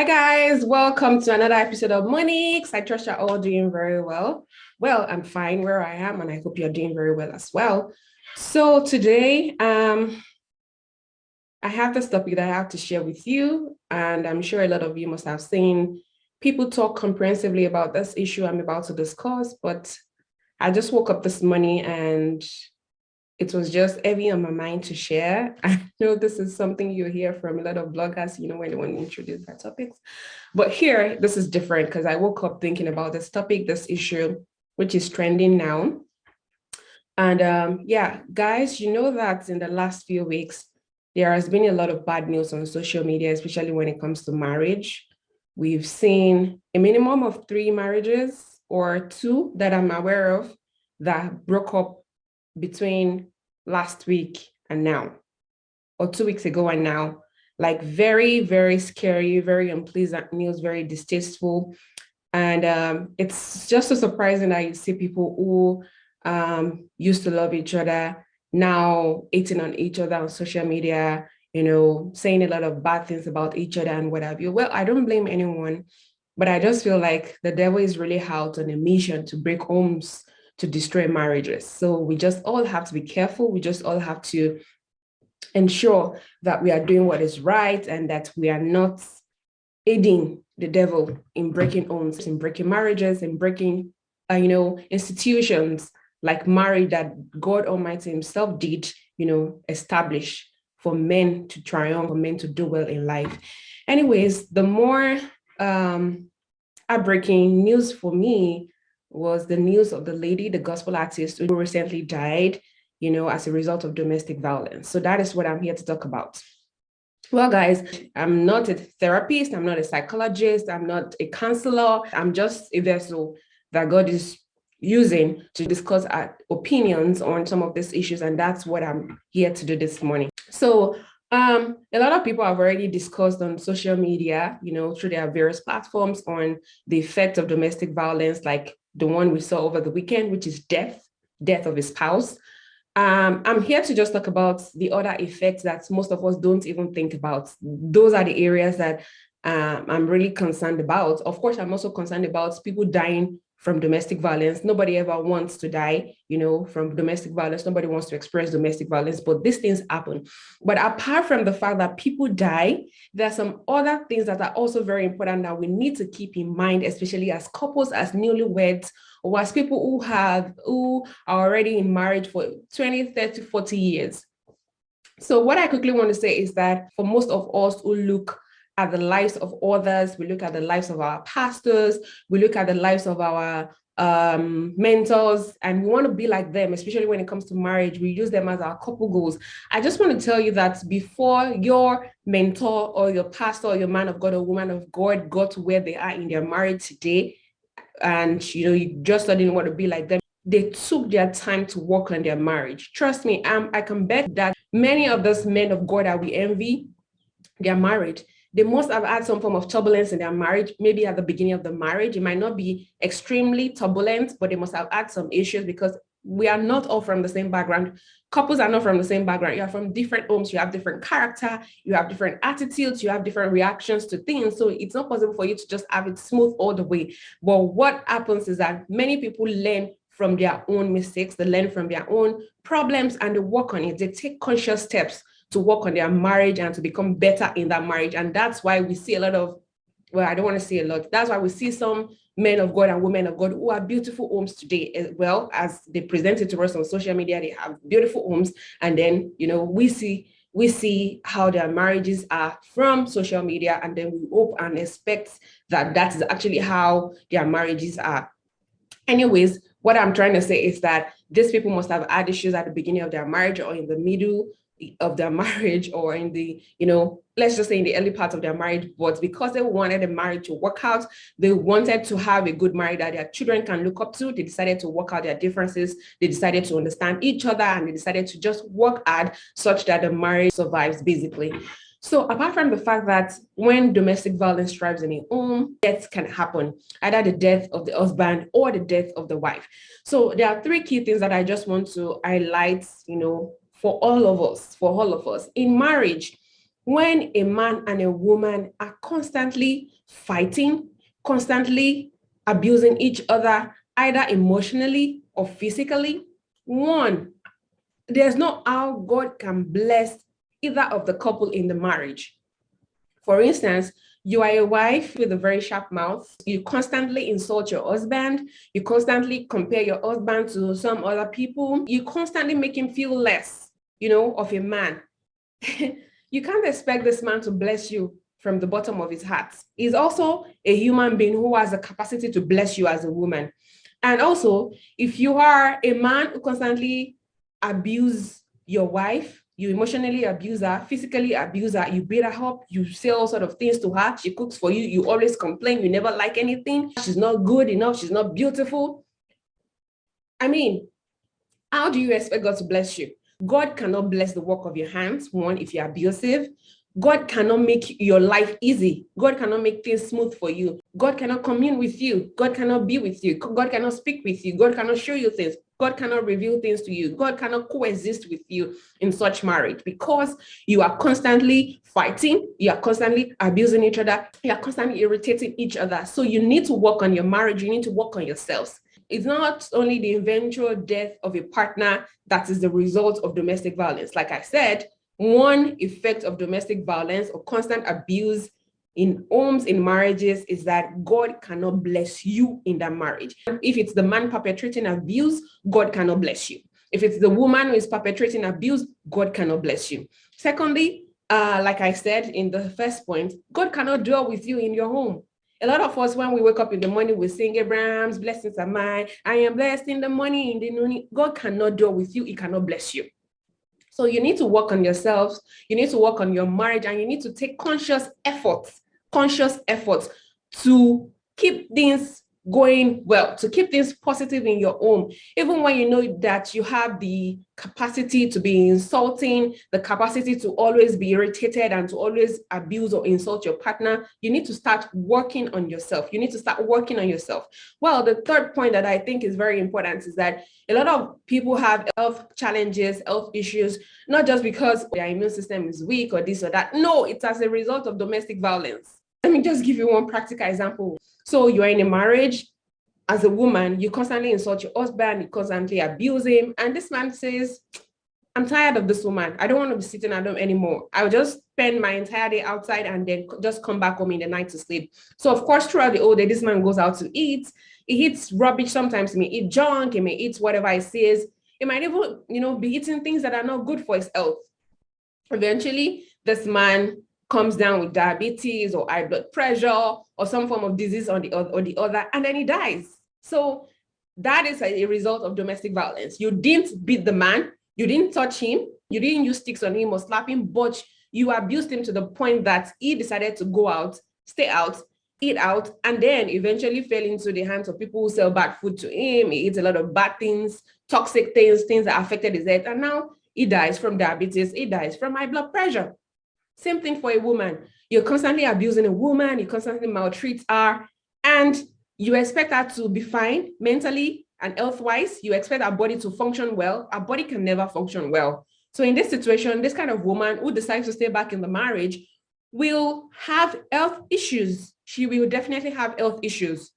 Hi guys, welcome to another episode of Moniques. I trust you're all doing very well. Well, I'm fine where I am, and I hope you're doing very well as well. So today, I have this topic that I have to share with you, and I'm sure a lot of you must have seen people talk comprehensively about this issue I'm about to discuss. But I just woke up this morning and it was just heavy on my mind to share. I know this is something you hear from a lot of bloggers, when they want to introduce their topics. But here, this is different because I woke up thinking about this topic, this issue, which is trending now. And yeah, guys, you know that in the last few weeks, there has been a lot of bad news on social media, especially when it comes to marriage. We've seen a minimum of 3 marriages or 2 that I'm aware of that broke up between last week and now, or 2 weeks ago and now. Like very, very scary, very unpleasant news, very distasteful. And it's just so surprising that you see people who used to love each other now hating on each other on social media, saying a lot of bad things about each other and what have you. Well, I don't blame anyone, but I just feel like the devil is really out on a mission to break homes, to destroy marriages. So we just all have to be careful. We just all have to ensure that we are doing what is right and that we are not aiding the devil in breaking homes, in breaking marriages, in breaking, institutions like marriage that God Almighty Himself did, establish for men to triumph, for men to do well in life. Anyways, the more heartbreaking news for me was the news of the lady, the gospel artist who recently died, as a result of domestic violence. So that is what I'm here to talk about. Well, guys, I'm not a therapist, I'm not a psychologist, I'm not a counselor, I'm just a vessel that God is using to discuss our opinions on some of these issues, and that's what I'm here to do this morning. So a lot of people have already discussed on social media, through their various platforms on the effect of domestic violence, like the one we saw over the weekend, which is death of a spouse. I'm here to just talk about the other effects that most of us don't even think about. Those are the areas that I'm really concerned about. Of course, I'm also concerned about people dying from domestic violence. Nobody ever wants to die, from domestic violence. Nobody wants to experience domestic violence, but these things happen. But apart from the fact that people die, there are some other things that are also very important that we need to keep in mind, especially as couples, as newlyweds, or as people who are already in marriage for 20, 30, 40 years. So what I quickly want to say is that for most of us who look at the lives of others, we look at the lives of our pastors, we look at the lives of our mentors, and we want to be like them, especially when it comes to marriage. We use them as our couple goals. I just want to tell you that before your mentor or your pastor or your man of God or woman of God got to where they are in their marriage today, and you just didn't want to be like them, they took their time to work on their marriage. Trust me, I can bet that many of those men of God that we envy, they're married. They must have had some form of turbulence in their marriage, maybe at the beginning of the marriage. It might not be extremely turbulent, but they must have had some issues because we are not all from the same background. Couples are not from the same background. You are from different homes. You have different character. You have different attitudes. You have different reactions to things. So it's not possible for you to just have it smooth all the way. But what happens is that many people learn from their own mistakes. They learn from their own problems and they work on it. They take conscious steps to work on their marriage and to become better in that marriage. And that's why we see a lot of, well, I don't want to say a lot. That's why we see some men of God and women of God who have beautiful homes today, as well as they present it to us on social media. They have beautiful homes. And then, we see how their marriages are from social media. And then we hope and expect that that is actually how their marriages are. Anyways, what I'm trying to say is that these people must have had issues at the beginning of their marriage or in the middle of their marriage or in the, let's just say in the early part of their marriage, but because they wanted the marriage to work out, they wanted to have a good marriage that their children can look up to. They decided to work out their differences. They decided to understand each other and they decided to just work hard such that the marriage survives, basically. So apart from the fact that when domestic violence thrives in a home, death can happen, either the death of the husband or the death of the wife. So there are 3 key things that I just want to highlight, for all of us. In marriage, when a man and a woman are constantly fighting, constantly abusing each other, either emotionally or physically, one, there's no how God can bless either of the couple in the marriage. For instance, you are a wife with a very sharp mouth. You constantly insult your husband. You constantly compare your husband to some other people. You constantly make him feel less, of a man. You can't expect this man to bless you from the bottom of his heart. He's also a human being who has the capacity to bless you as a woman. And also, if you are a man who constantly abuse your wife, you emotionally abuse her, physically abuse her, you beat her up, you say all sort of things to her, she cooks for you, you always complain, you never like anything, she's not good enough, she's not beautiful. I mean, how do you expect God to bless you? God cannot bless the work of your hands, one, if you're abusive. God cannot make your life easy. God cannot make things smooth for you. God cannot commune with you. God cannot be with you. God cannot speak with you. God cannot show you things. God cannot reveal things to you. God cannot coexist with you in such marriage because you are constantly fighting. You are constantly abusing each other. You are constantly irritating each other. So you need to work on your marriage. You need to work on yourselves. It's not only the eventual death of a partner that is the result of domestic violence. Like I said, one effect of domestic violence or constant abuse in homes, in marriages, is that God cannot bless you in that marriage. If it's the man perpetrating abuse, God cannot bless you. If it's the woman who is perpetrating abuse, God cannot bless you. Secondly, like I said in the first point, God cannot dwell with you in your home. A lot of us, when we wake up in the morning, we sing Abraham's blessings are mine. I am blessed in the morning, in the noon. God cannot dwell with you. He cannot bless you. So you need to work on yourselves. You need to work on your marriage, and you need to take conscious efforts to keep things going well, to keep things positive in your home, even when you know that you have the capacity to be insulting, the capacity to always be irritated and to always abuse or insult your partner. You need to start working on yourself. You need to start working on yourself. Well, the third point that I think is very important is that a lot of people have health challenges, health issues, not just because their immune system is weak or this or that. No, it's as a result of domestic violence. Let me just give you one practical example. So you are in a marriage. As a woman, you constantly insult your husband, you constantly abuse him. And this man says, I'm tired of this woman. I don't want to be sitting at home anymore. I'll just spend my entire day outside and then just come back home in the night to sleep. So of course, throughout the whole day, this man goes out to eat. He eats rubbish. Sometimes he may eat junk. He may eat whatever he says. He might even, be eating things that are not good for his health. Eventually, this man comes down with diabetes or high blood pressure or some form of disease or the other, and then he dies. So that is a result of domestic violence. You didn't beat the man, you didn't touch him, you didn't use sticks on him or slap him, but you abused him to the point that he decided to go out, stay out, eat out, and then eventually fell into the hands of people who sell bad food to him. He eats a lot of bad things, toxic things that affected his health, and now he dies from diabetes, he dies from high blood pressure. Same thing for a woman. You're constantly abusing a woman, you constantly maltreat her, and you expect her to be fine mentally and health-wise. You expect her body to function well. Our body can never function well. So in this situation, this kind of woman who decides to stay back in the marriage will have health issues. She will definitely have health issues,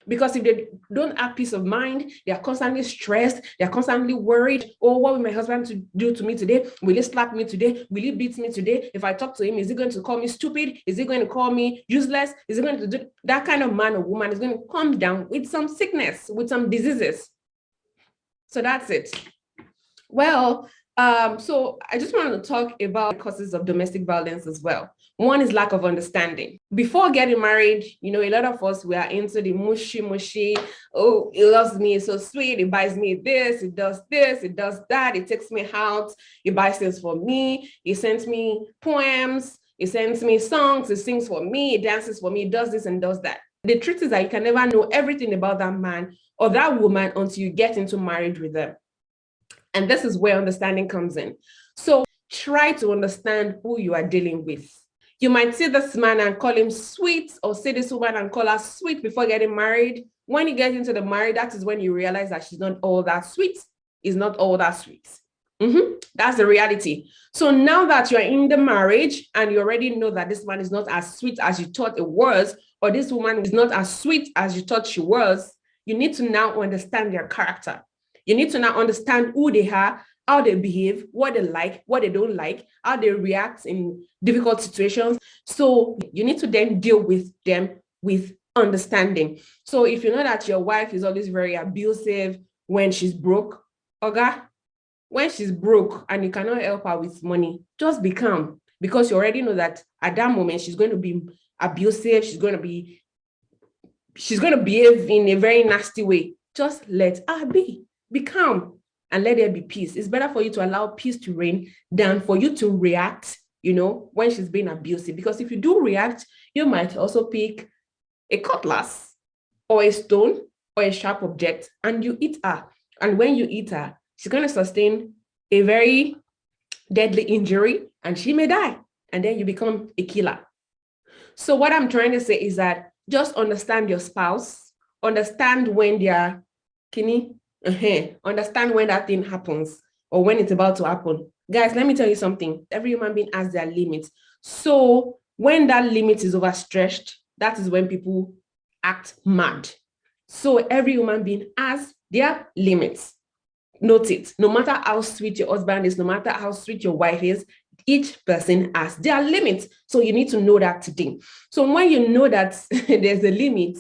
because if they don't have peace of mind, they are constantly stressed, they are constantly worried. Oh, what will my husband do to me today? Will he slap me today? Will he beat me today? If I talk to him, is he going to call me stupid? Is he going to call me useless? Is he going to do that? Kind of man or woman is going to come down with some sickness, with some diseases. So that's it. Well, so I just wanted to talk about causes of domestic violence as well. One is lack of understanding. Before getting married, a lot of us, we are into the mushy. Oh, he loves me, it's so sweet. He buys me this, it does that. It takes me out. He buys things for me. He sends me poems. He sends me songs. He sings for me. He dances for me. He does this and does that. The truth is that you can never know everything about that man or that woman until you get into marriage with them. And this is where understanding comes in. So try to understand who you are dealing with. You might see this man and call him sweet, or see this woman and call her sweet before getting married. When you get into the marriage, that is when you realize that she's not all that sweet. Is not all that sweet. That's the reality. So now that you're in the marriage and you already know that this man is not as sweet as you thought it was, or this woman is not as sweet as you thought she was, you need to now understand their character. You need to now understand who they are, how they behave, what they like, what they don't like, how they react in difficult situations. So you need to then deal with them with understanding. So if you know that your wife is always very abusive when she's broke, Oga, when she's broke and you cannot help her with money, just be calm, because you already know that at that moment she's going to be abusive, she's going to behave in a very nasty way. Just let her be calm, and let there be peace. It's better for you to allow peace to reign than for you to react, when she's being abusive. Because if you do react, you might also pick a cutlass or a stone or a sharp object and you eat her. And when you eat her, she's going to sustain a very deadly injury and she may die. And then you become a killer. So what I'm trying to say is that just understand your spouse, understand when they are understand when that thing happens or when it's about to happen. Guys, let me tell you something. Every human being has their limits. So when that limit is overstretched, that is when people act mad. So every human being has their limits. Note it. No matter how sweet your husband is, no matter how sweet your wife is, each person has their limits. So you need to know that today. So when you know that there's a limit,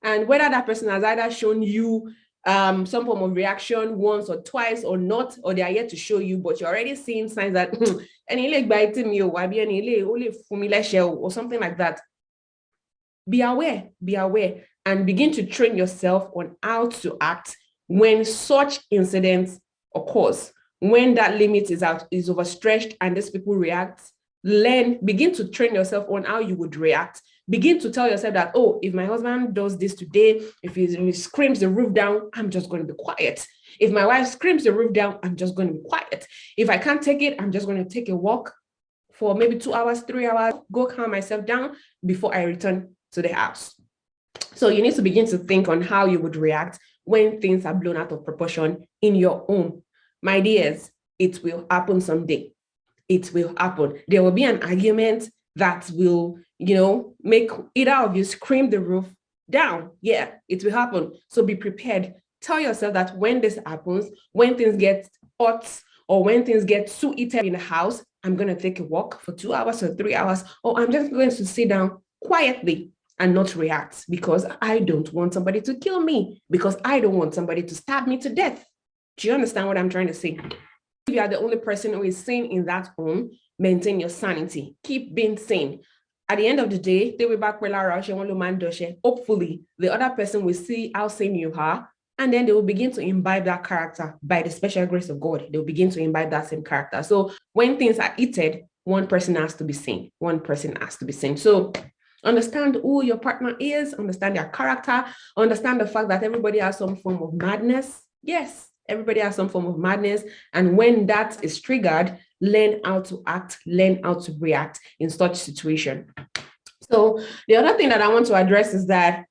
and whether that person has either shown you some form of reaction once or twice or not, or they are yet to show you, but you're already seeing signs that or something like that. Be aware, and begin to train yourself on how to act when such incidents occurs. When that limit is overstretched and these people react, begin to train yourself on how you would react. Begin to tell yourself that, oh, if my husband does this today, if he screams the roof down, I'm just going to be quiet. If my wife screams the roof down, I'm just going to be quiet. If I can't take it, I'm just going to take a walk for maybe 2 hours, 3 hours, go calm myself down before I return to the house. So you need to begin to think on how you would react when things are blown out of proportion in your home. My dears, it will happen someday. It will happen. There will be an argument that will, make either of you scream the roof down. Yeah, it will happen. So be prepared. Tell yourself that when this happens, when things get hot or when things get too heated in the house, I'm going to take a walk for 2 hours or 3 hours, or I'm just going to sit down quietly and not react, because I don't want somebody to kill me, because I don't want somebody to stab me to death. Do you understand what I'm trying to say? If you are the only person who is sane in that home, maintain your sanity. Keep being sane. At the end of the day, hopefully the other person will see how sane you are, and then they will begin to imbibe that character by the special grace of God. They will begin to imbibe that same character. So when things are heated, one person has to be sane. One person has to be sane. So understand who your partner is, understand their character, understand the fact that everybody has some form of madness. Yes, everybody has some form of madness. And when that is triggered, learn how to act, learn how to react in such situation. So the other thing that I want to address is that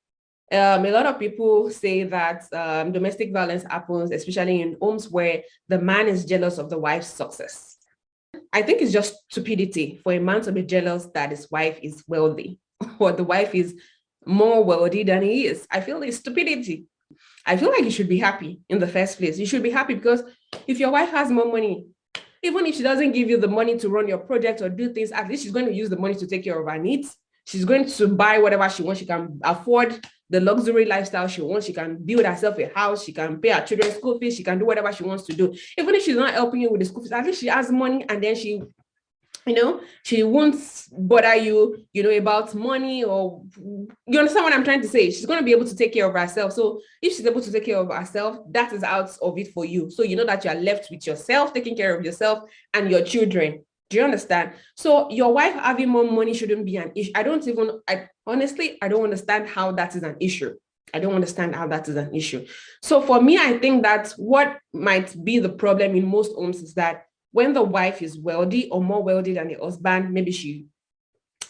a lot of people say that domestic violence happens, especially in homes where the man is jealous of the wife's success. I think it's just stupidity for a man to be jealous that his wife is wealthy or the wife is more wealthy than he is. I feel it's stupidity. I feel like you should be happy in the first place. You should be happy because if your wife has more money, even if she doesn't give you the money to run your project or do things, at least she's going to use the money to take care of her needs. She's going to buy whatever she wants. She can afford the luxury lifestyle she wants. She can build herself a house. She can pay her children's school fees. She can do whatever she wants to do. Even if she's not helping you with the school fees, at least she has money, and then she won't bother you, about money, or you understand what I'm trying to say? She's going to be able to take care of herself. So if she's able to take care of herself, that is out of it for you. So you know that you are left with yourself, taking care of yourself and your children. Do you understand? So your wife having more money shouldn't be an issue. Honestly, I don't understand how that is an issue. I don't understand how that is an issue. So for me, I think that what might be the problem in most homes is that when the wife is wealthy or more wealthy than the husband, maybe she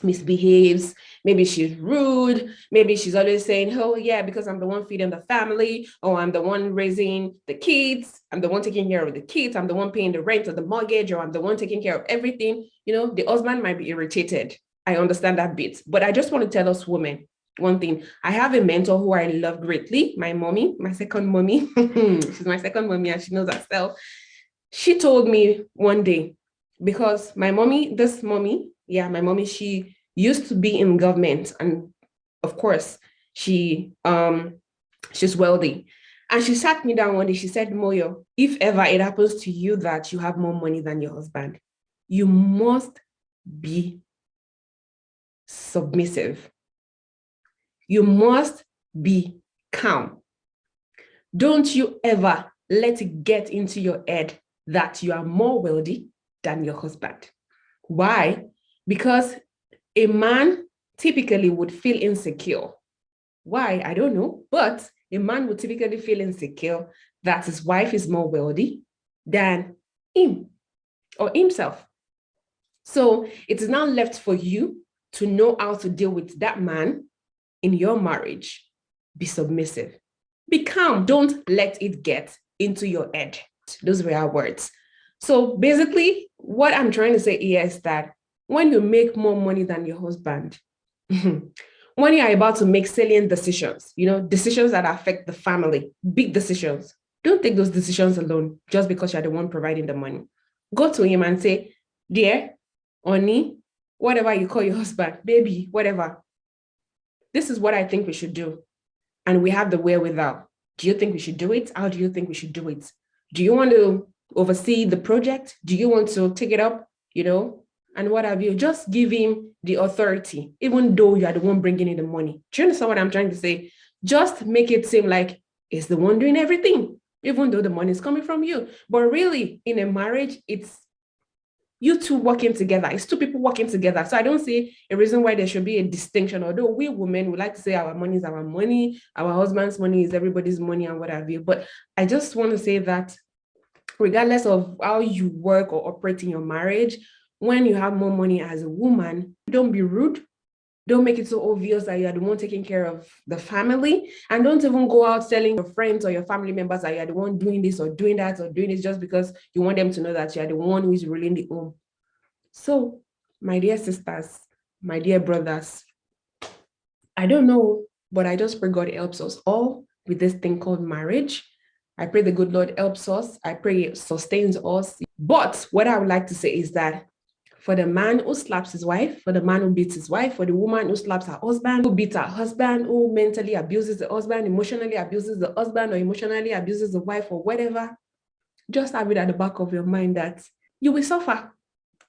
misbehaves, maybe she's rude, maybe she's always saying, oh yeah, because I'm the one feeding the family, or I'm the one raising the kids, I'm the one taking care of the kids, I'm the one paying the rent or the mortgage, or I'm the one taking care of everything. The husband might be irritated. I understand that bit, but I just want to tell us women one thing. I have a mentor who I love greatly, my mommy, my second mommy. She's my second mommy and she knows herself. She told me one day, because my mommy, my mommy, she used to be in government, and of course, she's wealthy. And she sat me down one day, she said, Moyo, if ever it happens to you that you have more money than your husband, you must be submissive. You must be calm. Don't you ever let it get into your head that you are more wealthy than your husband. Why? Because a man typically would feel insecure. Why? I don't know. But a man would typically feel insecure that his wife is more wealthy than him or himself. So it is now left for you to know how to deal with that man in your marriage. Be submissive. Be calm. Don't let it get into your head. Those were our words. So basically, what I'm trying to say here is that when you make more money than your husband, when you are about to make salient decisions, decisions that affect the family, big decisions, don't take those decisions alone just because you're the one providing the money. Go to him and say, dear, honey, whatever you call your husband, baby, whatever. This is what I think we should do. And we have the wherewithal. Do you think we should do it? How do you think we should do it? Do you want to oversee the project? Do you want to take it up? And what have you? Just give him the authority, even though you are the one bringing in the money. Do you understand what I'm trying to say? Just make it seem like it's the one doing everything, even though the money is coming from you. But really, in a marriage, it's you two working together. It's two people working together. So I don't see a reason why there should be a distinction. Although we women would like to say our money is our money, our husband's money is everybody's money and what have you. But I just want to say that regardless of how you work or operate in your marriage, when you have more money as a woman, don't be rude. Don't make it so obvious that you're the one taking care of the family. And don't even go out telling your friends or your family members that you're the one doing this or doing that or doing this just because you want them to know that you're the one who is ruling the home. So, my dear sisters, my dear brothers, I don't know, but I just pray God helps us all with this thing called marriage. I pray the good Lord helps us. I pray it sustains us. But what I would like to say is that for the man who slaps his wife, for the man who beats his wife, for the woman who slaps her husband, who beats her husband, who mentally abuses the husband, emotionally abuses the husband, or emotionally abuses the wife, or whatever, just have it at the back of your mind that you will suffer.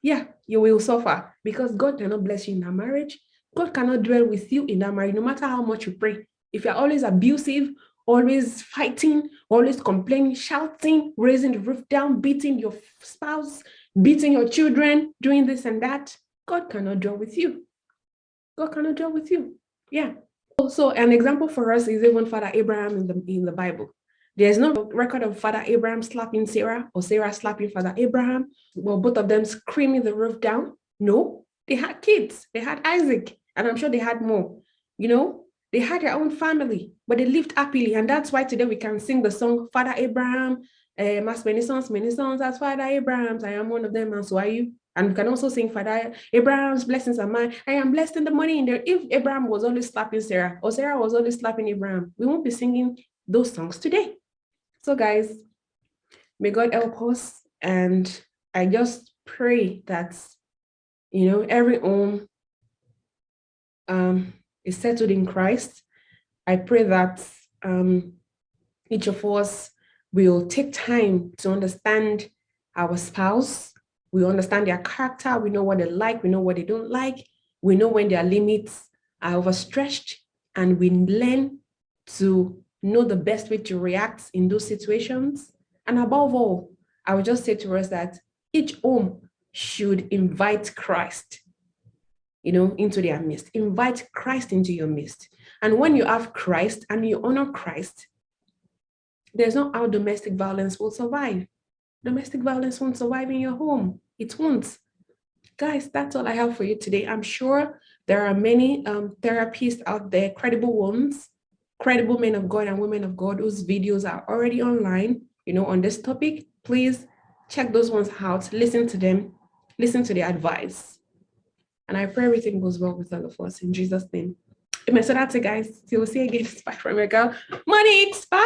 Yeah, you will suffer because God cannot bless you in that marriage. God cannot dwell with you in that marriage, no matter how much you pray. If you're always abusive, always fighting, always complaining, shouting, raising the roof down, beating your spouse, beating your children, doing this and that, God cannot dwell with you. God cannot dwell with you. Yeah. So an example for us is even Father Abraham in the Bible. There's no record of Father Abraham slapping Sarah or Sarah slapping Father Abraham. Well, both of them screaming the roof down. No, they had kids. They had Isaac, and I'm sure they had more. They had their own family, but they lived happily. And that's why today we can sing the song, Father Abraham, as many sons as Father Abraham's. I am one of them, and so are you. And we can also sing, Father Abraham's blessings are mine. I am blessed in the money in there. If Abraham was always slapping Sarah, or Sarah was always slapping Abraham, we won't be singing those songs today. So guys, may God help us. And I just pray that, every home is settled in Christ. I pray that each of us will take time to understand our spouse. We understand their character. We know what they like. We know what they don't like. We know when their limits are overstretched, and we learn to know the best way to react in those situations. And above all, I would just say to us that each home should invite Christ, into their midst. Invite Christ into your midst. And when you have Christ and you honor Christ, there's no how domestic violence will survive. Domestic violence won't survive in your home. It won't. Guys, that's all I have for you today. I'm sure there are many therapists out there, credible ones, credible men of God and women of God whose videos are already online, on this topic. Please check those ones out, listen to them, listen to their advice. And I pray everything goes well with all of us in Jesus' name. Amen. So that's it, guys. See you again. Bye from your girl, Monique. Bye.